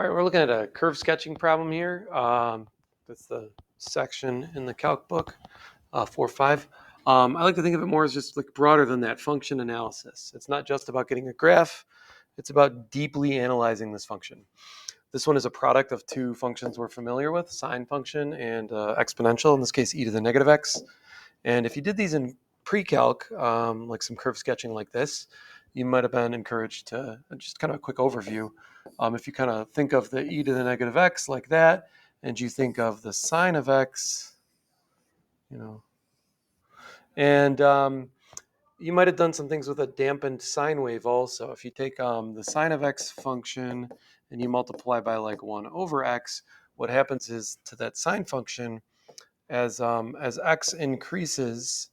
All right, we're looking at a curve sketching problem here. That's the section in the calc book, 4.5. I like to think of it more as just like broader than that, function analysis. It's not just about getting a graph. It's about deeply analyzing this function. This one is a product of two functions we're familiar with, sine function and exponential, in this case e to the negative x. And if you did these in pre-calc, like some curve sketching like this, you might have been encouraged to just kind of a quick overview. If you kind of think of the e to the negative x like that, and you think of the sine of x, and you might have done some things with a dampened sine wave also. If you take the sine of x function and you multiply by like 1 over x, what happens is to that sine function, as x increases,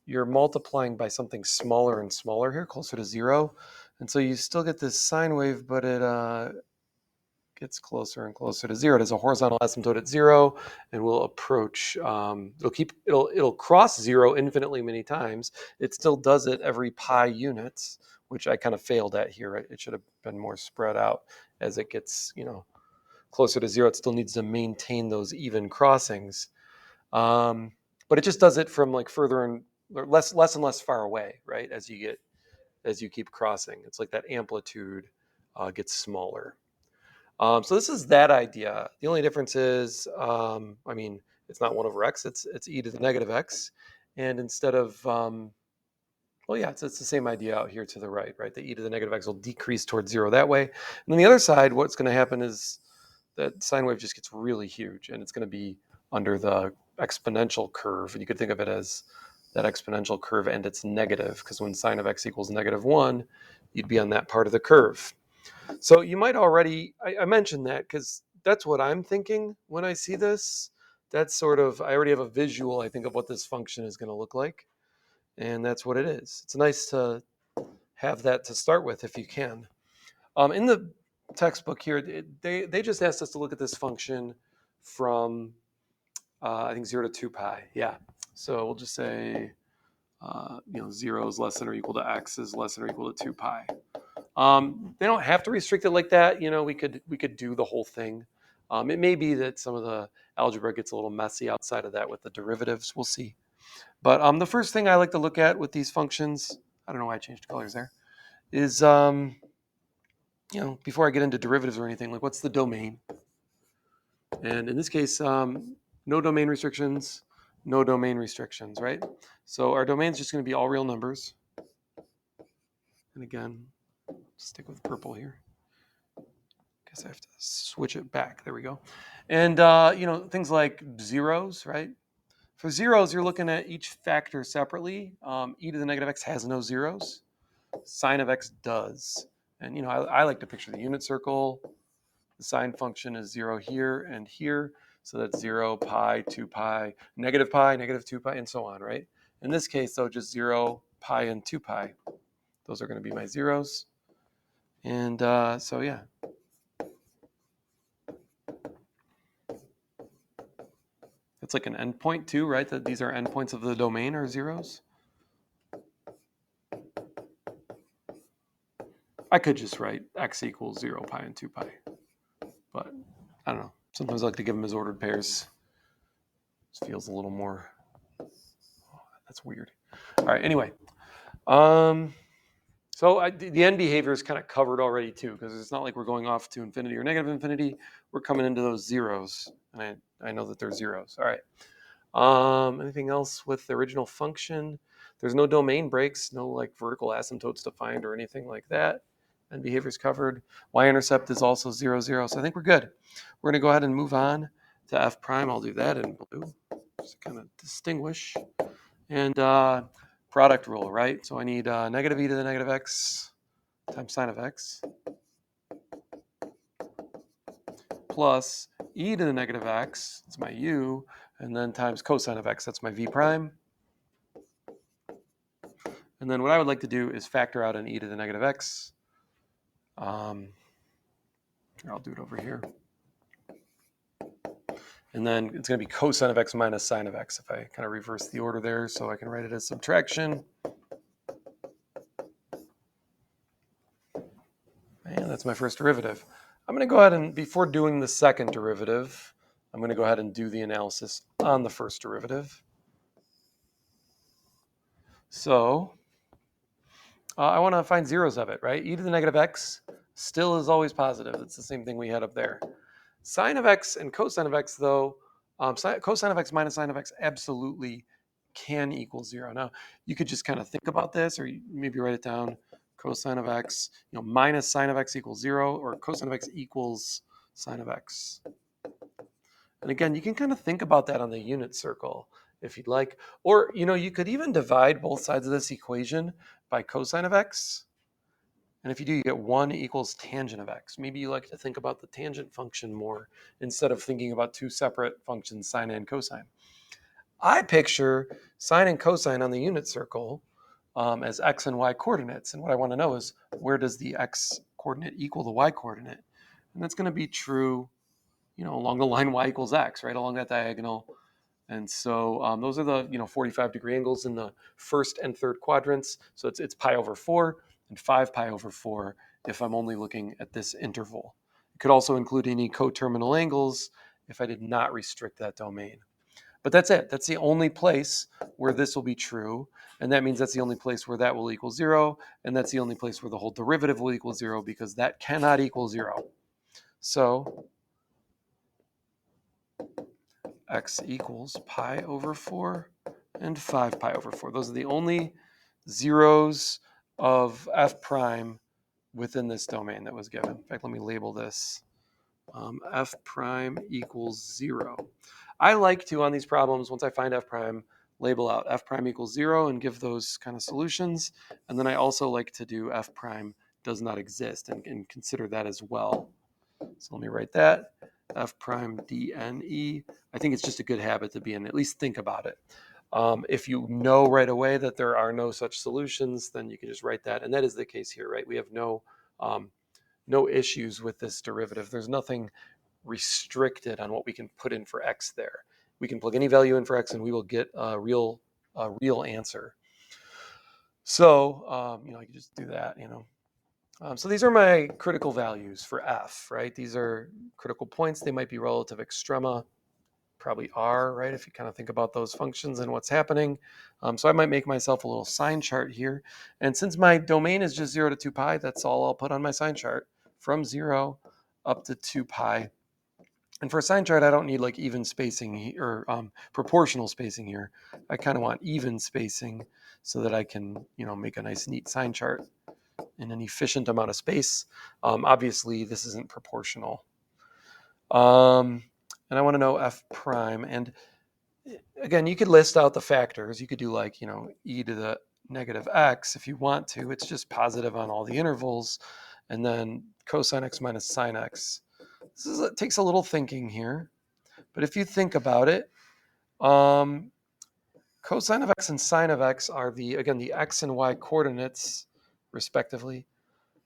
you're multiplying by something smaller and smaller here, closer to 0. And so you still get this sine wave, but it gets closer and closer to 0. It has a horizontal asymptote at 0, and will approach. It'll cross 0 infinitely many times. It still does it every pi units, which I kind of failed at here. It should have been more spread out as it gets closer to 0. It still needs to maintain those even crossings, but it just does it from like further and less and less far away, right? As you keep crossing, it's like that amplitude gets smaller. So this is that idea. The only difference is, it's not 1 over x, it's e to the negative x. And instead of, it's the same idea out here to the right? The e to the negative x will decrease towards 0 that way. And then the other side, what's going to happen is that sine wave just gets really huge, and it's going to be under the exponential curve. And you could think of it as that exponential curve and it's negative, because when sine of x equals -1, you'd be on that part of the curve. So you might already, I mentioned that because that's what I'm thinking when I see this. That's sort of, I already have a visual, I think, of what this function is going to look like. And that's what it is. It's nice to have that to start with if you can. In the textbook here, they just asked us to look at this function from, I think, 0 to 2 pi. Yeah. So we'll just say, 0 is less than or equal to x is less than or equal to 2 pi. They don't have to restrict it like that. We could do the whole thing. It may be that some of the algebra gets a little messy outside of that with the derivatives. We'll see. But the first thing I like to look at with these functions, I don't know why I changed colors there, is before I get into derivatives or anything, like what's the domain? And in this case, no domain restrictions, right? So our domain is just going to be all real numbers. And again, stick with purple here. Guess I have to switch it back. There we go. And, things like zeros, right? For zeros, you're looking at each factor separately. E to the negative x has no zeros. Sine of x does. And, I like to picture the unit circle. The sine function is 0 here and here. So that's 0, pi, 2 pi, negative 2 pi, and so on, right? In this case, though, just 0, pi, and 2 pi. Those are going to be my zeros. And so, yeah. It's like an endpoint too, right? That these are endpoints of the domain are zeros. I could just write x equals 0, pi, and 2 pi. But I don't know. Sometimes I like to give them as ordered pairs. This feels a little more... Oh, that's weird. All right, anyway. So the end behavior is kind of covered already too, because it's not like we're going off to infinity or negative infinity. We're coming into those zeros, and I know that they're zeros. All right. Anything else with the original function? There's no domain breaks, no like vertical asymptotes defined or anything like that. And behavior is covered. Y-intercept is also 0, 0. So I think we're good. We're going to go ahead and move on to f prime. I'll do that in blue, just to kind of distinguish. And product rule, right? So I need negative e to the negative x times sine of x plus e to the negative x, that's my u, and then times cosine of x, that's my v prime. And then what I would like to do is factor out an e to the negative x. I'll do it over here. And then it's going to be cosine of x minus sine of x if I kind of reverse the order there, so I can write it as subtraction. And that's my first derivative. I'm going to go ahead and, before doing the second derivative, I'm going to go ahead and do the analysis on the first derivative. So I want to find zeros of it, right? E to the negative x still is always positive. It's the same thing we had up there. Sine of x and cosine of x, though, cosine of x minus sine of x absolutely can equal 0. Now, you could just kind of think about this, or maybe write it down. Cosine of x, minus sine of x equals 0, or cosine of x equals sine of x. And again, you can kind of think about that on the unit circle if you'd like. Or, you could even divide both sides of this equation by cosine of x. And if you do, you get 1 equals tangent of x. Maybe you like to think about the tangent function more instead of thinking about two separate functions, sine and cosine. I picture sine and cosine on the unit circle as x and y coordinates. And what I want to know is, where does the x coordinate equal the y coordinate? And that's going to be true, along the line y equals x, right, along that diagonal. And so those are the 45-degree angles in the first and third quadrants. So it's pi over 4 and 5 pi over 4 if I'm only looking at this interval. It could also include any coterminal angles if I did not restrict that domain. But that's it. That's the only place where this will be true. And that means that's the only place where that will equal 0. And that's the only place where the whole derivative will equal 0, because that cannot equal 0. So x equals pi over 4 and 5 pi over 4. Those are the only zeros of f prime within this domain that was given. In fact, let me label this. F prime equals 0. I like to, on these problems, once I find f prime, label out f prime equals 0 and give those kind of solutions. And then I also like to do f prime does not exist and consider that as well. So let me write that. F prime dne. I think it's just a good habit to be in. At least think about it. If you know right away that there are no such solutions, then you can just write that. And that is the case here, right? We have no issues with this derivative. There's nothing restricted on what we can put in for x there. We can plug any value in for x and we will get a real answer. So, I can just do that, So these are my critical values for f, right? These are critical points. They might be relative extrema, probably are, right? If you kind of think about those functions and what's happening. So I might make myself a little sign chart here. And since my domain is just 0 to 2 pi, that's all I'll put on my sign chart, from 0 up to 2 pi. And for a sign chart, I don't need like even spacing or proportional spacing here. I kind of want even spacing so that I can, make a nice neat sign chart in an efficient amount of space. Obviously, this isn't proportional. And I want to know f prime. And again, you could list out the factors. You could do like, e to the negative x if you want to. It's just positive on all the intervals. And then cosine x minus sine x. It takes a little thinking here. But if you think about it, cosine of x and sine of x are the x and y coordinates, respectively,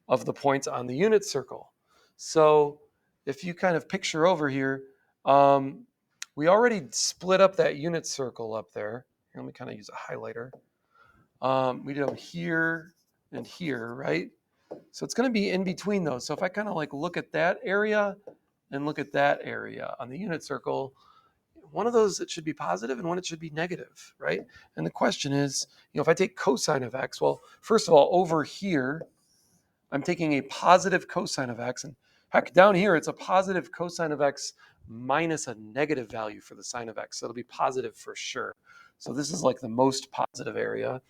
of the points on the unit circle. So if you kind of picture over here, we already split up that unit circle up there. Here, let me kind of use a highlighter. We do here and here, right? So it's going to be in between those. So if I kind of like look at that area and look at that area on the unit circle, one of those, it should be positive and one it should be negative, right? And the question is, if I take cosine of x, well, first of all, over here, I'm taking a positive cosine of x, and heck, down here, it's a positive cosine of x minus a negative value for the sine of x. So it'll be positive for sure. So this is like the most positive area.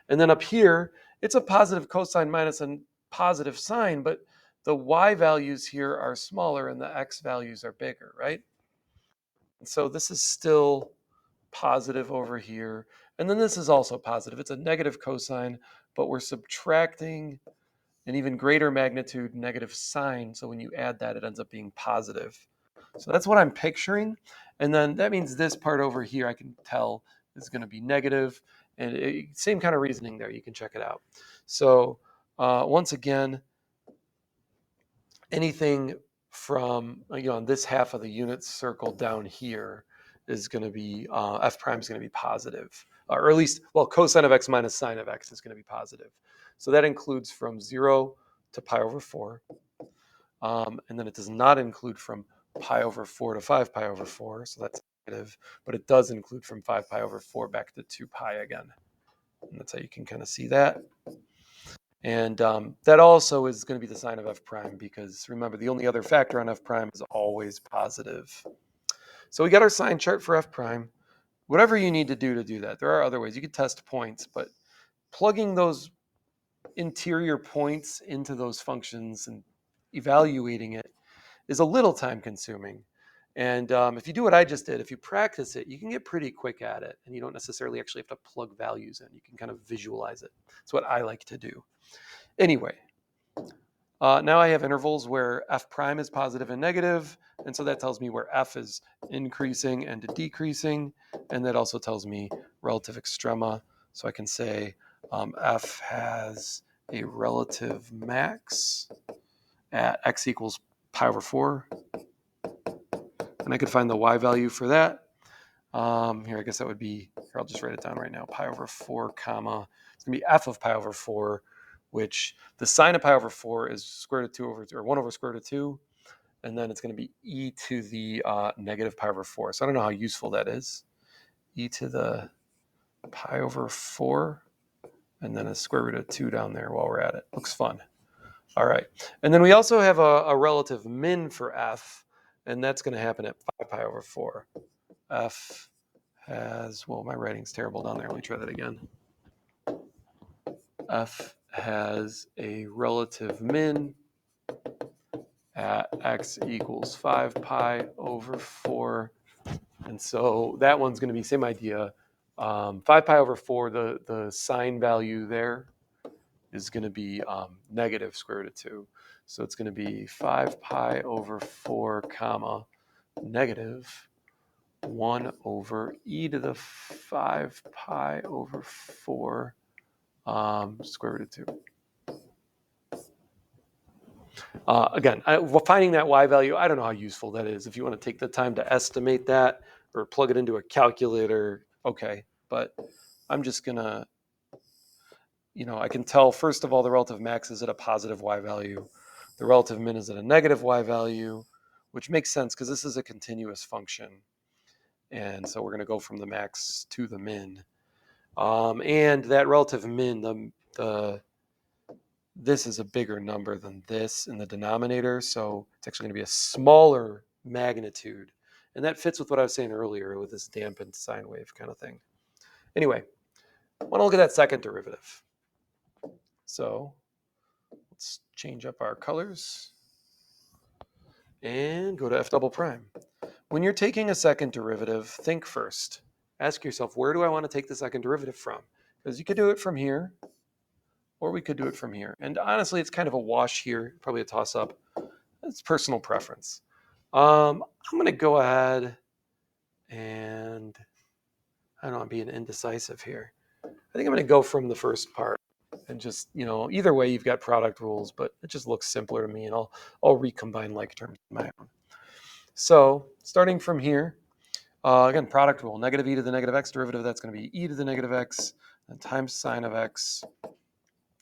And then up here, it's a positive cosine minus a positive sine, but the y values here are smaller and the x values are bigger, right? And so this is still positive over here. And then this is also positive. It's a negative cosine, but we're subtracting an even greater magnitude negative sine. So when you add that, it ends up being positive. So that's what I'm picturing. And then that means this part over here, I can tell is going to be negative. And same kind of reasoning there. You can check it out. So once again, anything from, on this half of the unit circle down here is going to be, f prime is going to be positive. Or at least, well, cosine of x minus sine of x is going to be positive. So that includes from 0 to pi over 4. And then it does not include from pi over 4 to 5 pi over 4, so that's negative, but it does include from 5 pi over 4 back to 2 pi again. And that's how you can kind of see that. And that also is going to be the sign of f prime, because remember, the only other factor on f prime is always positive. So we got our sign chart for f prime. Whatever you need to do that. There are other ways. You could test points, but plugging those interior points into those functions and evaluating it is a little time consuming. And if you do what I just did, if you practice it, you can get pretty quick at it, and you don't necessarily actually have to plug values in. You can kind of visualize it. It's what I like to do. Anyway, now I have intervals where f prime is positive and negative, and so that tells me where f is increasing and decreasing, and that also tells me relative extrema. So I can say f has a relative max at x equals pi over 4, and I could find the y value for that. Here, I guess that would be, here, I'll just write it down right now, pi over 4, comma, it's going to be f of pi over 4, which the sine of pi over 4 is square root of 2 over, or 1 over square root of 2, and then it's going to be e to the negative pi over 4. So I don't know how useful that is. E to the pi over 4, and then a square root of 2 down there while we're at it. Looks fun. All right. And then we also have a relative min for f, and that's going to happen at 5 pi over 4. F has, well, my writing's terrible down there. Let me try that again. F has a relative min at x equals 5 pi over 4. And so that one's going to be same idea. 5 pi over 4, the sine value there is going to be negative square root of 2. So it's going to be 5 pi over 4, comma, negative 1 over e to the 5 pi over 4 square root of 2. Again, finding that y value, I don't know how useful that is. If you want to take the time to estimate that or plug it into a calculator, okay. But I'm just going to, I can tell, first of all, the relative max is at a positive y value. The relative min is at a negative y value, which makes sense because this is a continuous function. And so we're going to go from the max to the min. And that relative min, this is a bigger number than this in the denominator, so it's actually going to be a smaller magnitude. And that fits with what I was saying earlier with this dampened sine wave kind of thing. Anyway, I want to look at that second derivative. So let's change up our colors and go to f double prime. When you're taking a second derivative, think first. Ask yourself, where do I want to take the second derivative from? Because you could do it from here, or we could do it from here. And honestly, it's kind of a wash here, probably a toss-up. It's personal preference. I'm going to go ahead and, I don't know, I'm being indecisive here. I think I'm going to go from the first part and just, either way you've got product rules, but it just looks simpler to me, and I'll recombine like terms in my own. So starting from here, again, product rule, negative e to the negative x derivative, that's going to be e to the negative x and times sine of x.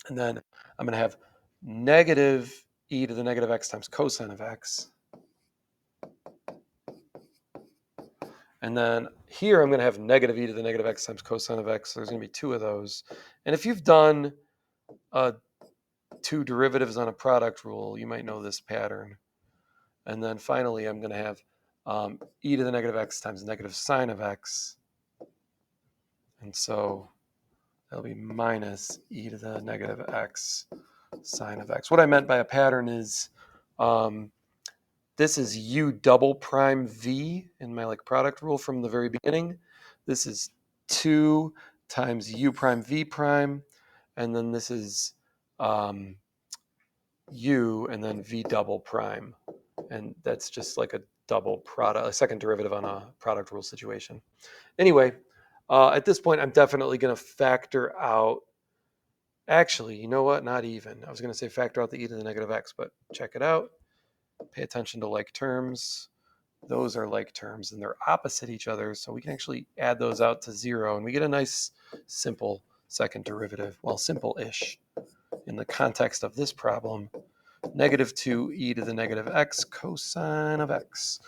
And then I'm going to have negative e to the negative x times cosine of x. And then here I'm going to have negative e to the negative x times cosine of x. So there's going to be two of those. And if you've done two derivatives on a product rule, you might know this pattern. And then finally, I'm going to have e to the negative x times negative sine of x. And so that'll be minus e to the negative x sine of x. What I meant by a pattern is this is u double prime v in my product rule from the very beginning. This is 2 times u prime v prime, and then this is u and then v double prime. And that's just like a double product, a second derivative on a product rule situation. Anyway, at this point, I'm definitely going to factor out, actually, you know what? Not even. I was going to say factor out the e to the negative x, but check it out. Pay attention to like terms. Those are like terms, and they're opposite each other, so we can actually add those out to 0, and we get a nice, simple second derivative. Well, simple-ish in the context of this problem. negative 2e to the negative x cosine of x.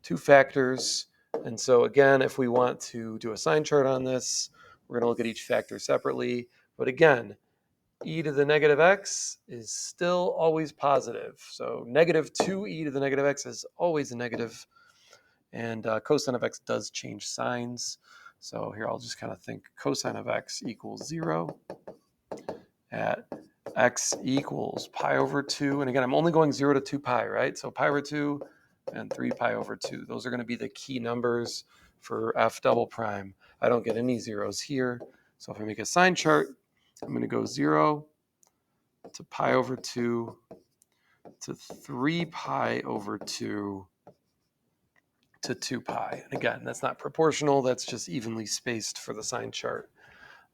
Two factors. And so again, if we want to do a sign chart on this, we're going to look at each factor separately. But again, e to the negative x is still always positive. So negative 2e to the negative x is always a negative. And cosine of x does change signs. So here I'll just kind of think cosine of x equals 0 at x equals pi over 2. And again, I'm only going 0 to 2 pi, right? So pi over 2 and 3 pi over 2. Those are going to be the key numbers for f double prime. I don't get any zeros here. So if I make a sign chart, I'm going to go 0 to pi over 2 to 3 pi over 2 to 2 pi. And again, that's not proportional. That's just evenly spaced for the sign chart.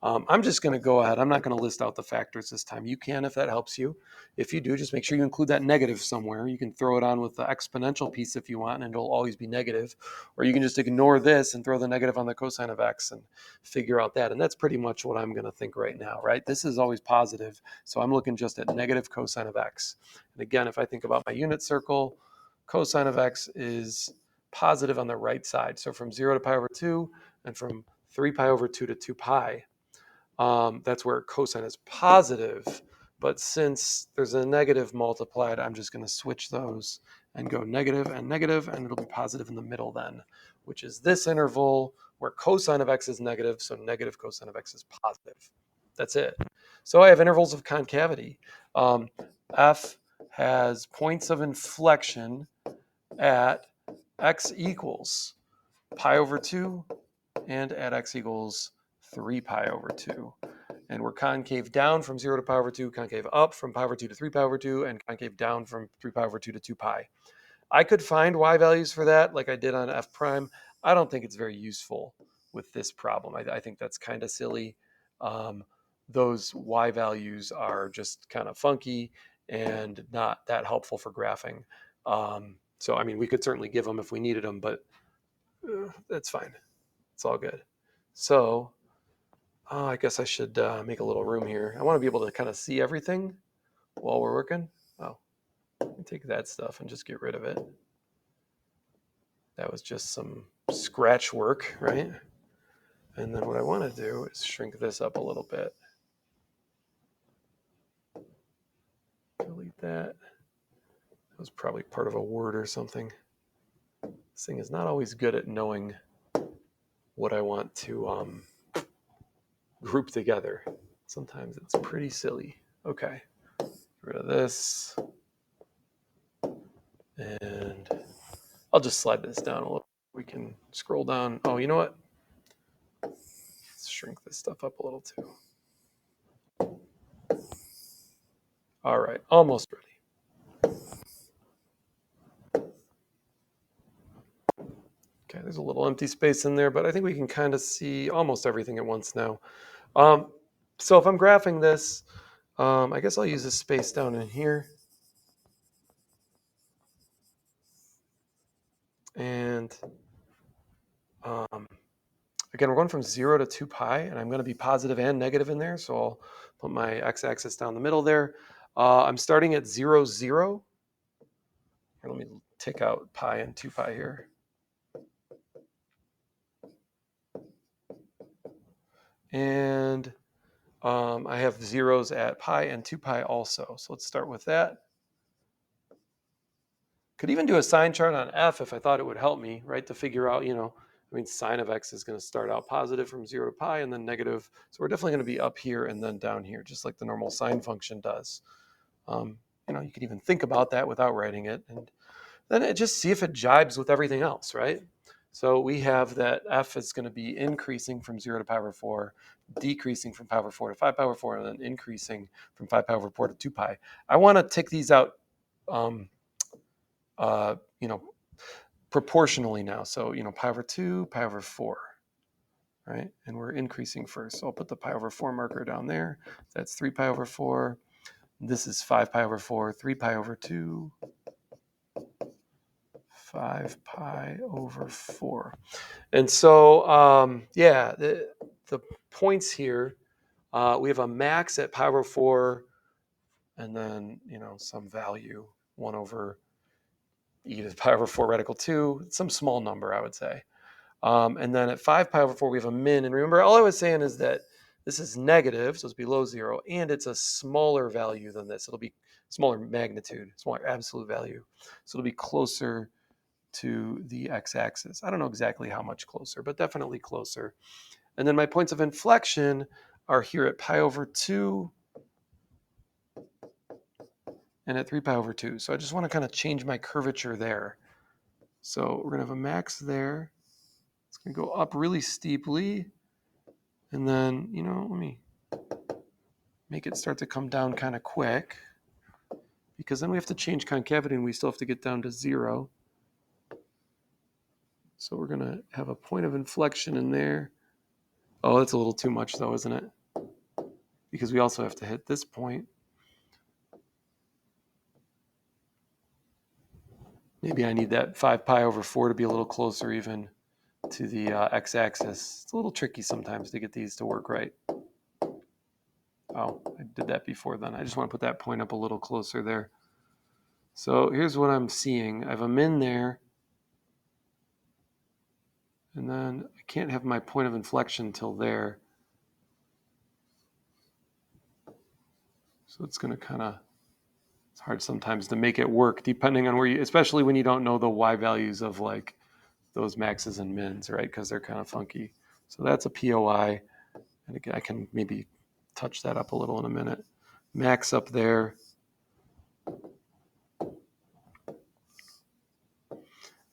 I'm just going to go ahead. I'm not going to list out the factors this time. You can if that helps you. If you do, just make sure you include that negative somewhere. You can throw it on with the exponential piece if you want, and it'll always be negative. Or you can just ignore this and throw the negative on the cosine of x and figure out that. And that's pretty much what I'm going to think right now, right? This is always positive, so I'm looking just at negative cosine of x. And again, if I think about my unit circle, cosine of x is positive on the right side. So from 0 to pi over 2 and from 3 pi over 2 to 2 pi. That's where cosine is positive. But since there's a negative multiplied, I'm just going to switch those and go negative, and it'll be positive in the middle then, which is this interval where cosine of x is negative, so negative cosine of x is positive. That's it. So I have intervals of concavity. F has points of inflection at x equals pi over 2 and at x equals 3 pi over 2. And we're concave down from 0 to pi over 2, concave up from pi over 2 to 3 pi over 2, and concave down from 3 pi over 2 to 2 pi. I could find y values for that like I did on f prime. I don't think it's very useful with this problem. I think that's kind of silly. Those y values are just kind of funky and not that helpful for graphing. So, I mean, we could certainly give them if we needed them, but that's fine. It's all good. So I guess I should make a little room here. I want to be able to kind of see everything while we're working. Oh, take that stuff and just get rid of it. That was just some scratch work, right? And then what I want to do is shrink this up a little bit. Delete that. That was probably part of a word or something. This thing is not always good at knowing what I want to group together. Sometimes it's pretty silly. Okay, get rid of this. And I'll just slide this down a little. We can scroll down. Oh, you know what? Let's shrink this stuff up a little too. All right, almost ready. Okay, there's a little empty space in there, but I think we can kind of see almost everything at once now. So if I'm graphing this, I guess I'll use this space down in here. And again, we're going from 0 to 2 pi, and I'm going to be positive and negative in there. So I'll put my x-axis down the middle there. I'm starting at 0, 0. Here, let me take out pi and 2 pi here. And I have zeros at pi and 2 pi also. So let's start with that. Could even do a sign chart on f if I thought it would help me, right, to figure out, I mean, sine of x is going to start out positive from 0 to pi and then negative. So we're definitely going to be up here and then down here, just like the normal sine function does. You can even think about that without writing it. And then just see if it jibes with everything else, right? So we have that f is going to be increasing from 0 to pi over 4, decreasing from pi over 4 to 5 pi over 4, and then increasing from 5 pi over 4 to 2 pi. I want to tick these out proportionally now. So, pi over 2, pi over 4, right? And we're increasing first. So I'll put the pi over 4 marker down there. That's 3 pi over 4. This is 5 pi over 4, 3 pi over 2, 5 pi over 4. And so, the points here, we have a max at pi over 4 and then, some value, 1 over e to the pi over 4 radical 2, some small number, I would say. And then at 5 pi over 4, we have a min. And remember, all I was saying is that this is negative, so it's below 0, and it's a smaller value than this. It'll be smaller magnitude, smaller absolute value. So it'll be closer to the x-axis. I don't know exactly how much closer, but definitely closer. And then my points of inflection are here at pi over 2 and at 3 pi over 2. So I just want to kind of change my curvature there. So we're going to have a max there. It's going to go up really steeply. And then, let me make it start to come down kind of quick, because then we have to change concavity and we still have to get down to 0. So we're going to have a point of inflection in there. Oh, that's a little too much though, isn't it? Because we also have to hit this point. Maybe I need that 5 pi over 4 to be a little closer even to the x-axis. It's a little tricky sometimes to get these to work right. Oh, I did that before then. I just want to put that point up a little closer there. So here's what I'm seeing. I have a min there. And then I can't have my point of inflection till there. So it's going to kind of, it's hard sometimes to make it work depending on where you, especially when you don't know the y values of like those maxes and mins, right? Because they're kind of funky. So that's a POI. And again, I can maybe touch that up a little in a minute. Max up there.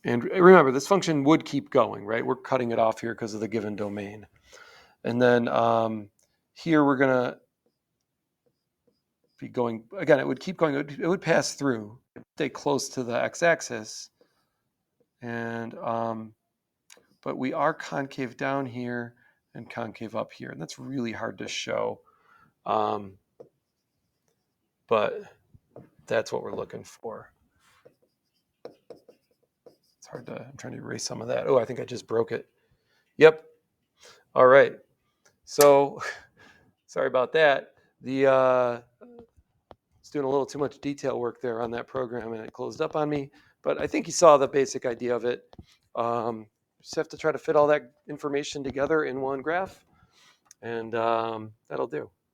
And remember, this function would keep going, right? We're cutting it off here because of the given domain. And then here we're going to be going, again, it would keep going. It would pass through, stay close to the x-axis. And but we are concave down here and concave up here. And that's really hard to show. But that's what we're looking for. It's hard to, I'm trying to erase some of that. Oh, I think I just broke it. Yep. All right. So sorry about that. It's doing a little too much detail work there on that program and it closed up on me. But I think you saw the basic idea of it. Just have to try to fit all that information together in one graph, and that'll do.